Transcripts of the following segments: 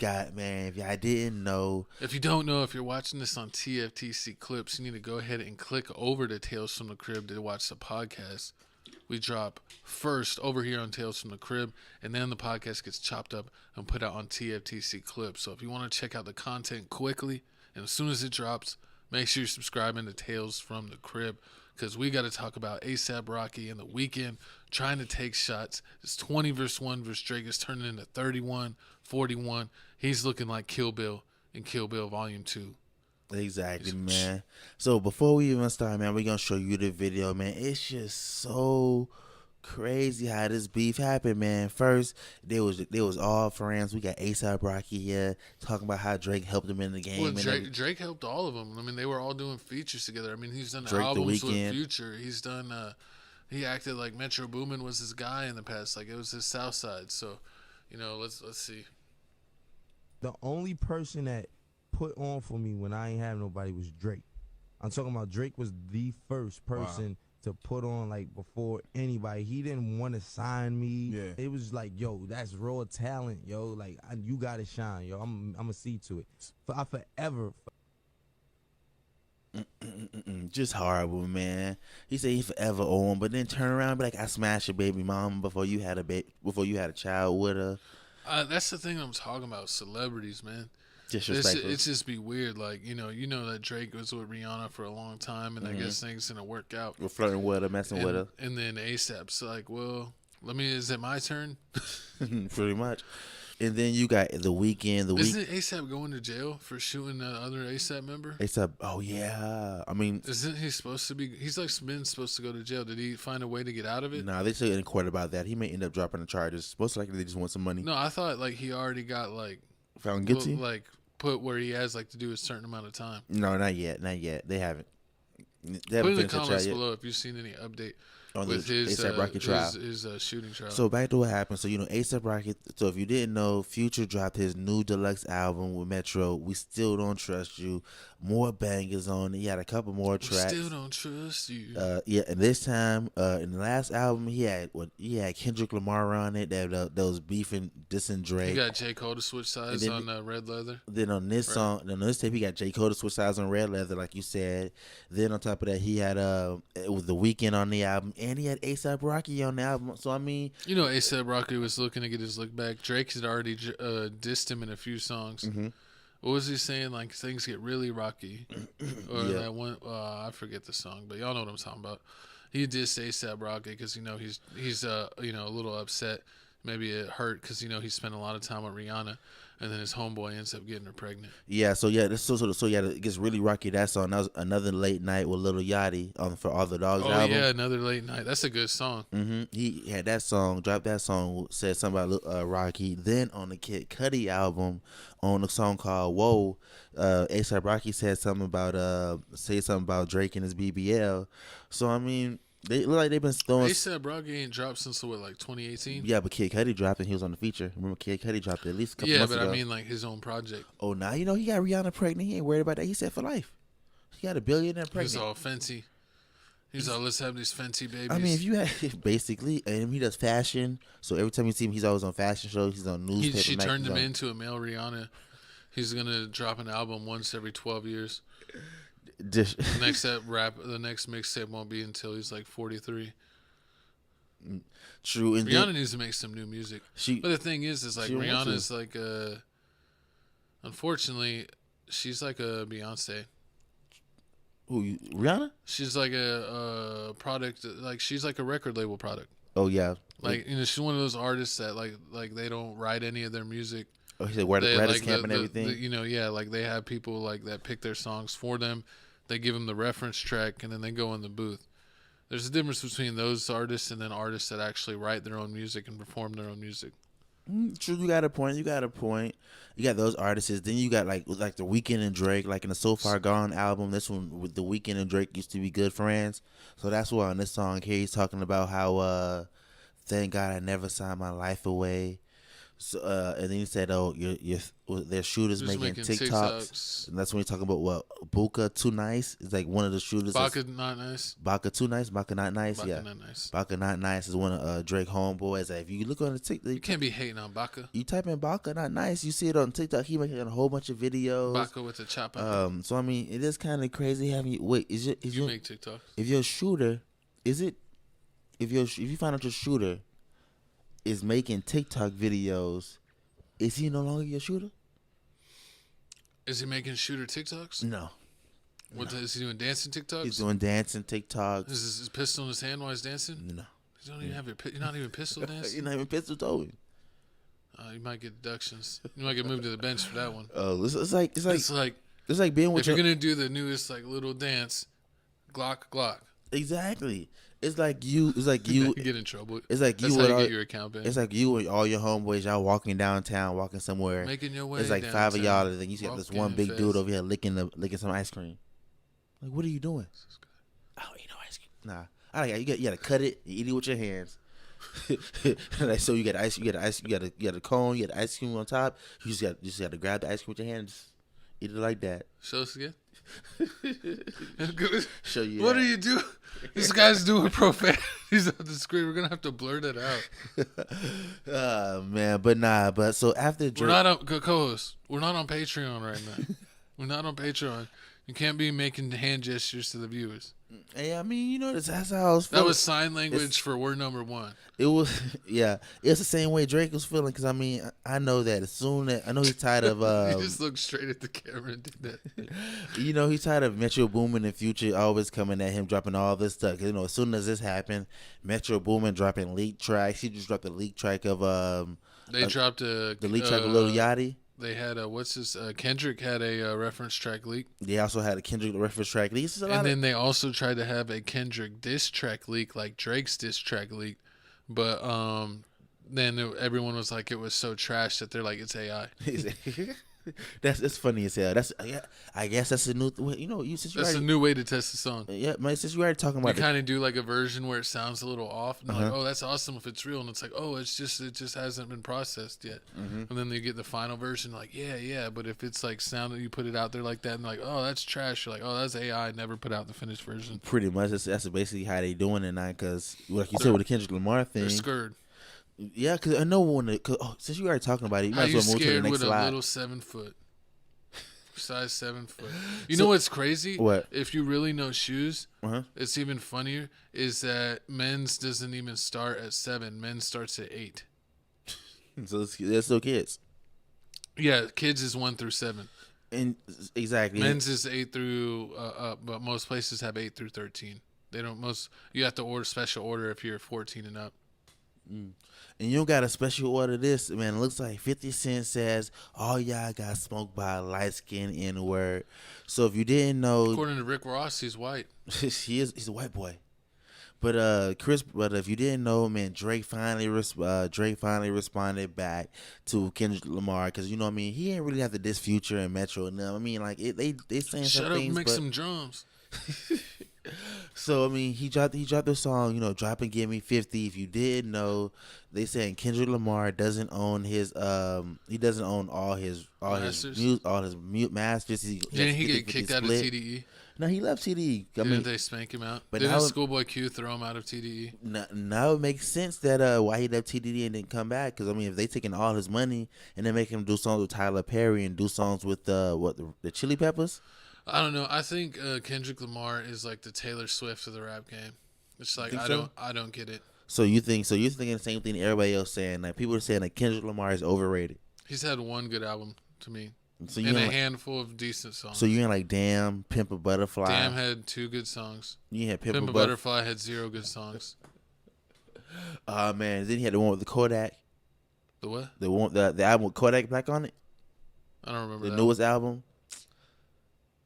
got, man, if y'all didn't know, If you don't know, if you're watching this on TFTC Clips, you need to go ahead and click over to Tales from the Crib to watch the podcast. We drop first over here on Tales from the Crib, and then the podcast gets chopped up and put out on TFTC Clips. So if you want to check out the content quickly, and as soon as it drops, make sure you're subscribing to Tales from the Crib, because we got to talk about A$AP Rocky and The Weeknd trying to take shots. It's 20 versus 1 versus Drake. It's turning into 31, 41. He's looking like Kill Bill in Kill Bill Volume 2. exactly, man. So before we even start, man, we're gonna show you the video, man. It's just so crazy how this beef happened, man. First, they was all friends. We got A$AP Rocky here talking about how Drake helped him in the game. Well, and Drake helped all of them. I mean, they were all doing features together. I mean, he's done Drake, The albums with Weeknd. Future. He's done. He acted like Metro Boomin was his guy in the past. Like it was his South Side. So, let's see. The only person that put on for me when I ain't have nobody was Drake. I'm talking about Drake was the first person to put on, like, before anybody. He didn't want to sign me. Yeah. It was like, yo, that's raw talent, yo. Like, you got to shine, yo. I'm going to see to it. I forever. Just horrible, man. He said he forever owe him, but then turn around and be like, I smashed your baby mama before you had a child with her. That's the thing I'm talking about. Celebrities, man. Disrespectful. It's just be weird. Like, you know that Drake was with Rihanna for a long time, and I guess things didn't work out. We're flirting with her, messing with her. And then A$AP's like, well, is it my turn? Pretty much. And then you got The Weeknd. Isn't A$AP going to jail for shooting the other A$AP member? A$AP, oh yeah. I mean, isn't he supposed to be? He's like been supposed to go to jail. Did he find a way to get out of it? nah, they said in court about that. He may end up dropping the charges. Most likely they just want some money. No, I thought like he already got like Found guilty? Put where he has like to do a certain amut of time. No, not yet. Not yet. They haven't. Put in the comments below if you've seen any update on with his A$AP Rocky trial. His shooting trial. So back to what happened. So A$AP Rocky. So if you didn't know, Future dropped his new deluxe album with Metro. We Still Don't Trust You. More bangers on it. He had a couple more tracks. Still don't trust you. Yeah, and this time in the last album he had Kendrick Lamar on it that was beefing, dissing Drake. He got J. Cole to switch sides on Red Leather. Then on this song, on this tape, he got J. Cole to switch sides on Red Leather, like you said. Then on top of that, he had it was The Weeknd on the album, and he had A$AP Rocky on the album. So I mean, A$AP Rocky was looking to get his look back. Drake had already dissed him in a few songs. Mm-hmm. What was he saying? Like, things get really rocky. Or Yeah. that one, I forget the song, but y'all know what I'm talking about. He did say A$AP Rocky because, he's a little upset. Maybe it hurt because, he spent a lot of time with Rihanna, and then his homeboy ends up getting her pregnant. Yeah, so yeah, it gets really rocky. That song, that was Another Late Night with Lil Yachty on For All the Dogs album. Yeah, Another Late Night. That's a good song. Mm-hmm. He had that song, dropped that song, said something about Rocky. Then on the Kid Cudi album, on a song called Whoa, A$AP Rocky said something about Drake and his BBL. So I mean, they look like they've been throwing. A$AP Rocky ain't dropped since 2018. Yeah, but Kid Cudi dropped and he was on the feature. Remember, Kid Cudi dropped it at least a couple months ago. Yeah, but I mean like his own project. Oh, now he got Rihanna pregnant. He ain't worried about that. He said for life. He got $1 billion pregnant. He's all fancy. He's all, let's have these fancy babies. I mean, if you had basically, and he does fashion, so every time you see him, he's always on fashion shows. He's on newspaper. She turned him into a male Rihanna. He's gonna drop an album once every 12 years. The next mixtape won't be until he's like 43. True. And Rihanna needs to make some new music. But the thing is like Rihanna's like unfortunately, she's like a Beyonce. Who, Rihanna? She's like a product. Like she's like a record label product. Oh yeah. Like she's one of those artists that like they don't write any of their music. Oh, he said writer's camp and everything. Like they have people like that pick their songs for them. They give them the reference track and then they go in the booth. There's a difference between those artists and then artists that actually write their own music and perform their own music. True, you got a point. You got those artists. Then you got like The Weeknd and Drake. Like in the So Far Gone album, this one with The Weeknd and Drake used to be good friends. So that's why on this song here he's talking about how thank God I never signed my life away. So, and then he said, "Oh, their shooters Just making making TikToks." And that's when he's talking about what Buka Too Nice is like one of the shooters. Baka not nice. Baka Too Nice, Baka Not Nice, Baka yeah. not nice. Baka Not Nice is one of Drake homeboys. Like, if you look on the TikTok, You can't be hating on Baka. you type in Baka Not Nice, you see it on TikTok. He making a whole bunch of videos. Baka with the chop. So I mean, it is kind of crazy having you. Wait, you make TikToks? If your shooter, is it? If you find out your shooter is making TikTok videos, is he no longer your shooter? Is he making shooter TikToks? No. What is he doing? Dancing TikToks? He's doing dancing TikToks. Is his pistol in his hand while he's dancing? No. You don't even have you're not even pistol dancing? You're not even pistol towing. You might get deductions. You might get moved to the bench for that one. Oh, it's like being with if you're gonna do the newest like little dance, Glock. Exactly. It's like you get in trouble. It's like That's you how with you get your account banned. It's like you and all your homeboys, y'all walking downtown, walking somewhere. Making your way. It's like downtown, 5 of y'all, and then you got this one big fast. dude over here licking some ice cream. Like, what are you doing? Oh, ain't no ice cream. Nah, you got to cut it. You eat it with your hands. Like, so you got a cone, you got ice cream on top. You just got to grab the ice cream with your hands, eat it like that. Show us again. Show you. What are you doing? This guy's doing profanities on the screen. We're gonna have to blur that out. Oh man, but so after Drake, we're not on co-host. We're not on Patreon right now. We're not on Patreon. You can't be making hand gestures to the viewers. Hey, I mean, that's how I was feeling. That was sign language for word number 1. It was, yeah. It's the same way Drake was feeling, because I mean, I know that I know he's tired of. He just looked straight at the camera and did that. He's tired of Metro Boomin and Future always coming at him, dropping all this stuff. 'Cause, as soon as this happened, Metro Boomin dropping leak tracks. He just dropped a leak track of They dropped the leak track of Lil Yachty. They had Kendrick had a reference track leak. They also had a Kendrick reference track leak. And then they also tried to have a Kendrick diss track leak, like Drake's diss track leak. But then everyone was like, it was so trash that they're like, it's AI. It's funny as hell. I guess that's a new That's a new way to test the song. Yeah, man. Since you already talking about you kind of do like a version where it sounds a little off, and like, oh, that's awesome if it's real, and it's like, oh, it just hasn't been processed yet. And then they get the final version, like, yeah, but if it's like sound that you put it out there like that, and like, oh, that's trash. You're like, oh, that's AI. Never put out the finished version. Pretty much, that's basically how they doing it now. Because like you said with the Kendrick Lamar thing, they're scared. Yeah, because I know since you already talking about it, you might as well move to the next with slide. A little 7 foot, size 7 foot. You know what's crazy? What? If you really know shoes, it's even funnier. Is that men's doesn't even start at 7. Men's starts at 8. So they're still kids. Yeah, kids is 1 through 7. And exactly. Men's is 8 through, but most places have 8 through 13. They don't. You have to order special order if you're 14 and up. And you don't got a special order this, man. It looks like 50 Cent says, all y'all got smoked by a light-skinned N-word. So if you didn't know... According to Rick Ross, he's white. He's a white boy. But if you didn't know, man, Drake finally responded back to Kendrick Lamar, because, you know what I mean, he ain't really have to diss Future and Metro and them. I mean, like, they saying Shut some up things, and make some drums. So I mean, he dropped the song, drop and give me 50. If you did know, they saying Kendrick Lamar doesn't own his he doesn't own all his masters. Didn't he get kicked out of TDE? No, he left TDE. Didn't they spank him out? But didn't Schoolboy Q throw him out of TDE? Now it makes sense that why he left TDE and didn't come back. Because I mean, if they taking all his money and then make him do songs with Tyler Perry and do songs with the Chili Peppers. I don't know. I think Kendrick Lamar is like the Taylor Swift of the rap game. It's like I don't get it. So you're thinking the same thing everybody else saying. Like people are saying that Kendrick Lamar is overrated. He's had one good album to me. So and a handful of decent songs. So you ain't like Damn, Pimp a Butterfly. Damn had 2 good songs. You had Pimp a Butterfly had 0 good songs. Man, then he had the one with the Kodak. The what? The album with Kodak Black on it. I don't remember the newest album.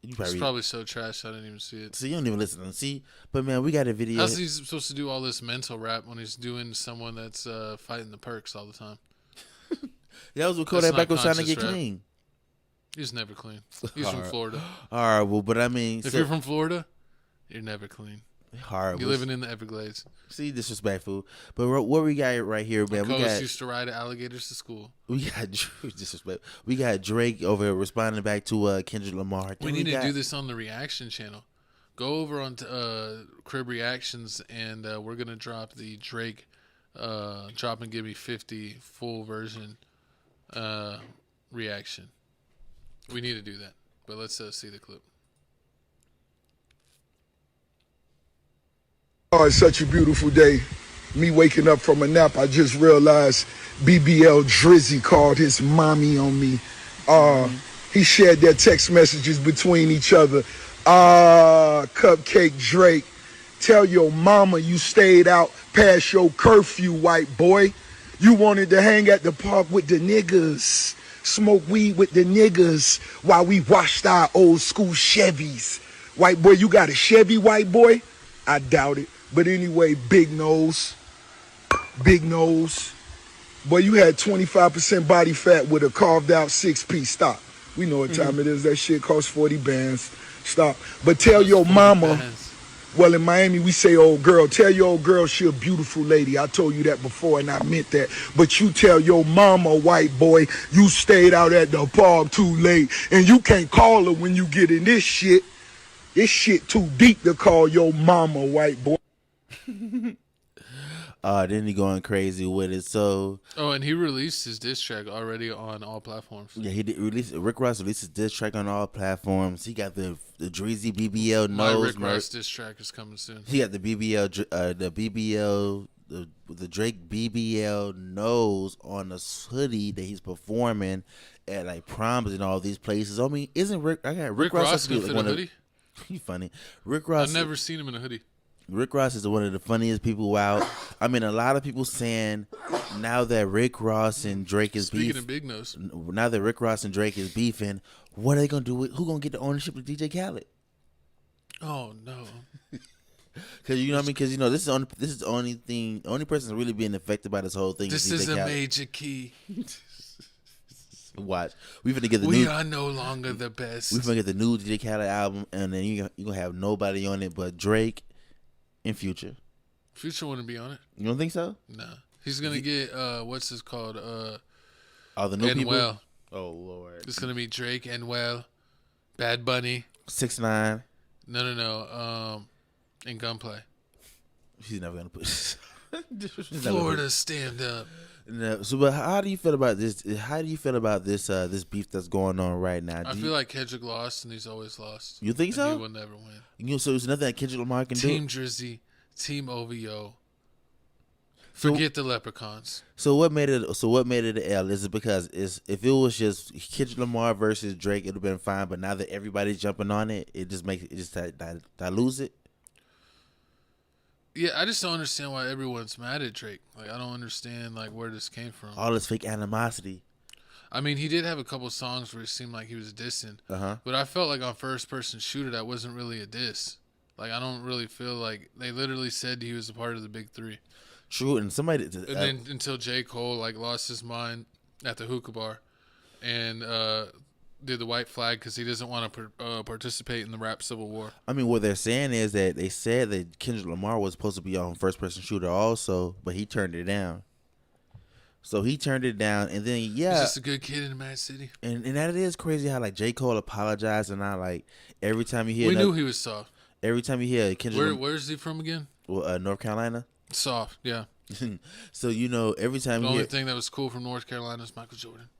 It's probably so trash I didn't even see it. So you don't even listen to them. See, but man, we got a video. How's he supposed to do all this mental rap when he's doing someone that's fighting the perks all the time? That was what Kodak Black was trying to get rap. Clean. He's never clean. He's from Florida. All right, well, but I mean, if you're from Florida, you're never clean. Hard. You're living in the Everglades. See, disrespectful. But what we got right here, man? My co-host used to ride alligators to school. We got disrespect. We got Drake over here responding back to Kendrick Lamar. We need to do this on the reaction channel. Go over on Crib Reactions, and we're gonna drop the Drake "Drop and Give Me 50" full version reaction. We need to do that, but let's see the clip. Oh, it's such a beautiful day. Me waking up from a nap, I just realized BBL Drizzy called his mommy on me. He shared their text messages between each other. Cupcake Drake, tell your mama you stayed out past your curfew, white boy. You wanted to hang at the park with the niggas, smoke weed with the niggas while we washed our old school Chevys. White boy, you got a Chevy, white boy? I doubt it. But anyway, big nose. Boy, you had 25% body fat with a carved out 6-piece. Stop. We know what time it is. That shit costs 40 bands. Stop. But tell your mama, well, in Miami, we say old girl. Tell your old girl she a beautiful lady. I told you that before, and I meant that. But you tell your mama, white boy, you stayed out at the park too late. And you can't call her when you get in this shit. This shit too deep to call your mama, white boy. Then he going crazy with it. So and he released his diss track already on all platforms. yeah, he did release. Rick Ross released his diss track on all platforms. He got the Dreezy BBL nose. My Rick Ross diss track is coming soon. He got the BBL, the Drake BBL nose on the hoodie that he's performing at like proms and all these places. I mean, isn't Rick? I got Rick Ross gonna fit a hoodie. He's funny. Rick Ross. I've never seen him in a hoodie. Rick Ross is one of the funniest people out. I mean, a lot of people saying now that Rick Ross and Drake is Speaking of big nose, now that Rick Ross and Drake is beefing, what are they gonna do? Who gonna get the ownership of DJ Khaled? Oh no! Because you know what I mean. Because this is the only person that's really being affected by this whole thing. This is a major key. Watch, we are no longer the best. We finna get the new DJ Khaled album, and then you gonna have nobody on it but Drake and Future. Future wouldn't be on it. You don't think so? No, he's gonna get what's this called? All the new and people. Well. Oh Lord, it's gonna be Drake and Bad Bunny, 6ix9ine. No, and Gunplay. He's never gonna put Florida stand up. No, so, but how do you feel about this? How do you feel about this beef that's going on right now? I feel like Kendrick lost, and he's always lost. You think so? He will never win. So there's nothing that Kendrick Lamar can do. Team Drizzy, Team OVO. Forget the leprechauns. So what made it? So what made it an L? Is it because if it was just Kendrick Lamar versus Drake, it'd have been fine. But now that everybody's jumping on it, it just dilutes it. Yeah, I just don't understand why everyone's mad at Drake. Like, I don't understand where this came from. All this fake animosity. I mean, he did have a couple songs where it seemed like he was dissing. But I felt like on First Person Shooter, that wasn't really a diss. Like, I don't really feel like they literally said he was a part of the Big Three. True, and somebody. And then until J. Cole lost his mind at the hookah bar, and did the white flag because he doesn't want to participate in the rap civil war. I mean, what they're saying is that they said that Kendrick Lamar was supposed to be on First Person Shooter also, but he turned it down. So he turned it down, and then He's just a good kid in Mad City. And that is crazy how J. Cole apologized, and I every time you hear. We knew he was soft. Every time you hear Kendrick. Where's he from again? Well, North Carolina. Soft, yeah. So every time the only thing that was cool from North Carolina is Michael Jordan.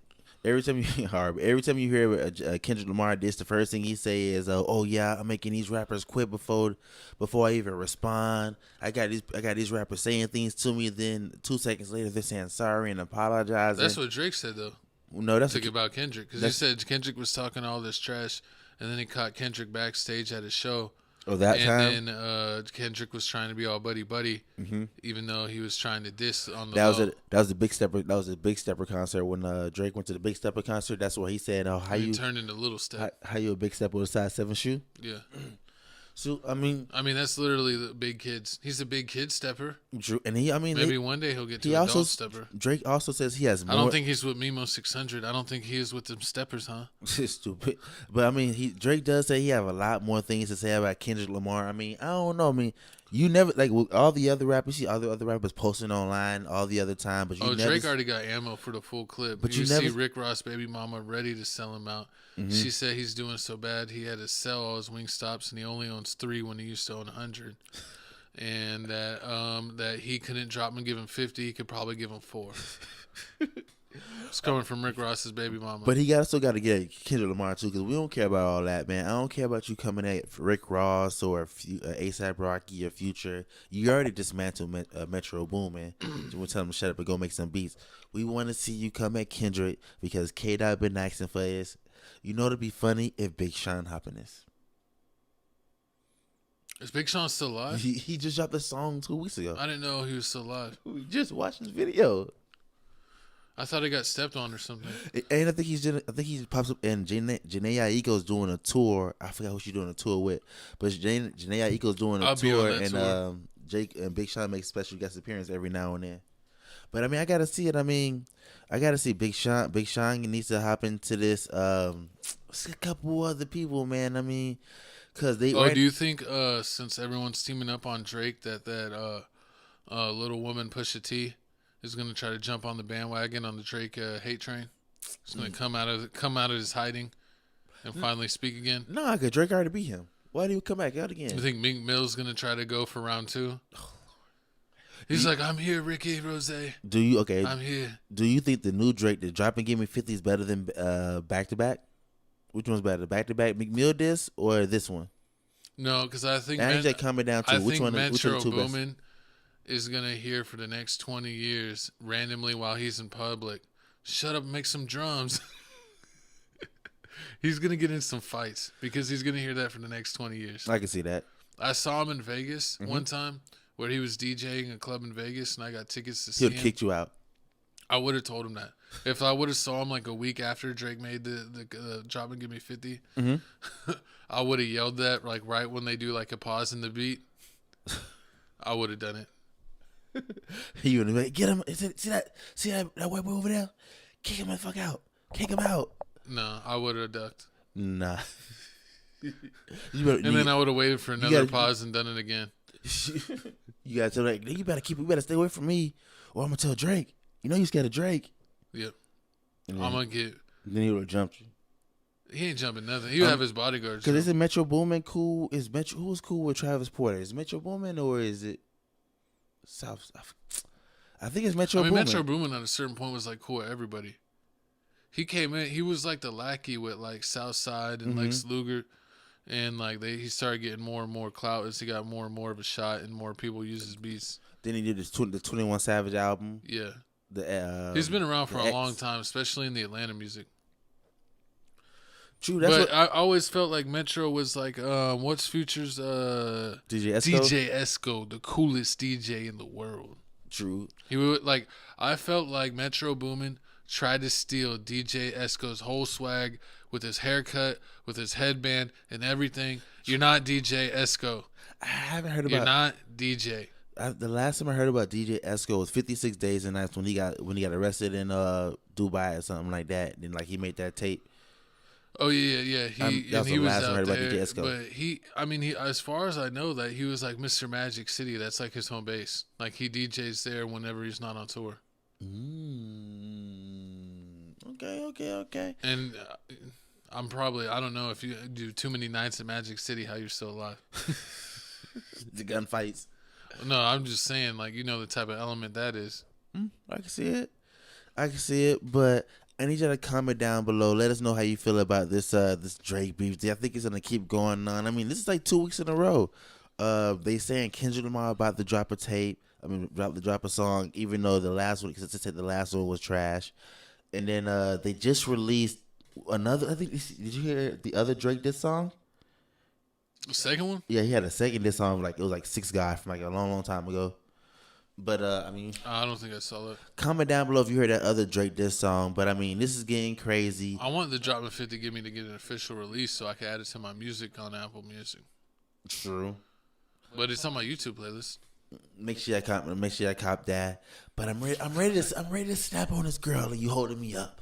Every time you hear Kendrick Lamar diss, the first thing he say is, "Oh yeah, I'm making these rappers quit before I even respond. I got these rappers saying things to me. Then 2 seconds later, they're saying sorry and apologizing." That's what Drake said though. No, that's about Kendrick because he said Kendrick was talking all this trash, and then he caught Kendrick backstage at his show. Oh, that time. And then Kendrick was trying to be all buddy, even though he was trying to diss on the. That was a Big Stepper. That was a Big Stepper concert when Drake went to the Big Stepper concert. That's what he said. Oh, how you turned into Little Step? How you a Big Stepper with a size 7 shoe? Yeah. So I mean, that's literally the big kids. He's a big kid stepper. Drew, and he, maybe one day he'll get to adult stepper. Drake also says he has more. I don't think he's with Mimo 600. I don't think he is with them steppers, huh? Stupid. But I mean, Drake does say he have a lot more things to say about Kendrick Lamar. I mean, I don't know. I mean, You never like with all the other rappers. You see all the other rappers posting online all the other time, but you never. Drake already got ammo for the full clip. But you you see never- Rick Ross' baby mama ready to sell him out. She said he's doing so bad he had to sell all his Wingstops and he only owns 3 when he used to own 100. And that he couldn't drop him and give him 50. He could probably give him 4. It's coming from Rick Ross's baby mama. But he still got to get Kendrick Lamar too, because we don't care about all that, man. I don't care about you coming at Rick Ross or ASAP Rocky or Future. You already dismantled Metro Boomin. We'll tell him to shut up and go make some beats. We want to see you come at Kendrick because K-Dot been asking for this. You know, it'd be funny if Big Sean hop in this. Is Big Sean still alive? He just dropped a song 2 weeks ago. I didn't know he was still alive. We just watched his video. I thought he got stepped on or something. And I think he pops up, and Janae Aiko's doing a tour. I forgot who she's doing a tour with, but Janae Aiko's doing a tour, and Jake and Big Sean make special guest appearance every now and then. But I mean, I gotta see it. I mean, I gotta see Big Sean. Big Sean needs to hop into this. A couple other people, man. I mean, cause they. Do you think since everyone's teaming up on Drake that little woman Pusha T is gonna try to jump on the bandwagon on the Drake hate train? He's gonna come out of his hiding and finally speak again. No, cause Drake already beat him. Why do you come back out again? You think Meek Mill's gonna try to go for round 2? He's like, I'm here, Ricky Rose. Do you I'm here. Do you think the new Drake, the Drop and Give Me 50, is better than Back to Back? Which one's better, Back to Back Meek Mill diss or this one? No, because I think coming down to which one? Metro Which one Boomin is gonna hear for the next 20 years randomly while he's in public. Shut up, and make some drums. He's gonna get in some fights because he's gonna hear that for the next 20 years. I can see that. I saw him in Vegas one time where he was DJing a club in Vegas, and I got tickets to see He'll him. kick you out. I would have told him that. If I would have saw him like a week after Drake made the Drop and Give Me 50, I would have yelled that like right when they do like a pause in the beat. I would have done it. He would have been like, get him. See that white boy over there? Kick him the fuck out. Kick him out. No, I would have ducked. Nah. Then I would have waited for another pause and done it again. You gotta tell Drake, you better stay away from me, or I'm gonna tell Drake. You know you scared of Drake. Yep. I'm gonna get. Then he would have jumped you. He ain't jumping nothing. He'll have his bodyguards. Because isn't Metro Boomin cool? Who's cool with Travis Porter? Is it Metro Boomin or is it South? I think it's Metro Boomin. Metro Boomin at a certain point was like cool with everybody. He came in. He was like the lackey with like Southside and Lex Luger. And like he started getting more and more clout as he got more and more of a shot and more people use his beats. Then he did the 21 Savage album. Yeah, he's been around for a long time, especially in the Atlanta music. True, I always felt like Metro was like, what's Future's DJ Esco? DJ Esco, the coolest DJ in the world. True. He would like. I felt like Metro Boomin tried to steal DJ Esco's whole swag. With his haircut, with his headband, and everything. You're not DJ Esco. I haven't heard about. You're not DJ. The last time I heard about DJ Esco was 56 Days and Nights when he got arrested in Dubai or something like that. Then like he made that tape. Oh yeah. That's the last time I heard about DJ Esco. But he, as far as I know, that he was like Mr. Magic City. That's like his home base. Like he DJs there whenever he's not on tour. Okay. And I don't know if you do too many nights in Magic City, how you're still alive. The gunfights. No, I'm just saying, like, you know the type of element that is. I can see it, but I need you to comment down below. Let us know how you feel about this Drake beef. I think it's gonna keep going on. I mean, this is like 2 weeks in a row. They saying Kendrick Lamar about to drop a tape. Drop a song, even though the last one, because they said the last one was trash. And then they just released another. I think did you hear the other Drake diss song? The second one? Yeah, he had a second diss song. Like it was like 6 Guy from like a long time ago. But I don't think I saw that. Comment down below if you heard that other Drake diss song. But I mean, this is getting crazy. I want the Drop of 50 to get an official release so I can add it to my music on Apple Music. True. But it's on my YouTube playlist. Make sure I cop that. But I'm ready to snap on this girl and you holding me up.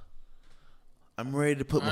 I'm ready to put my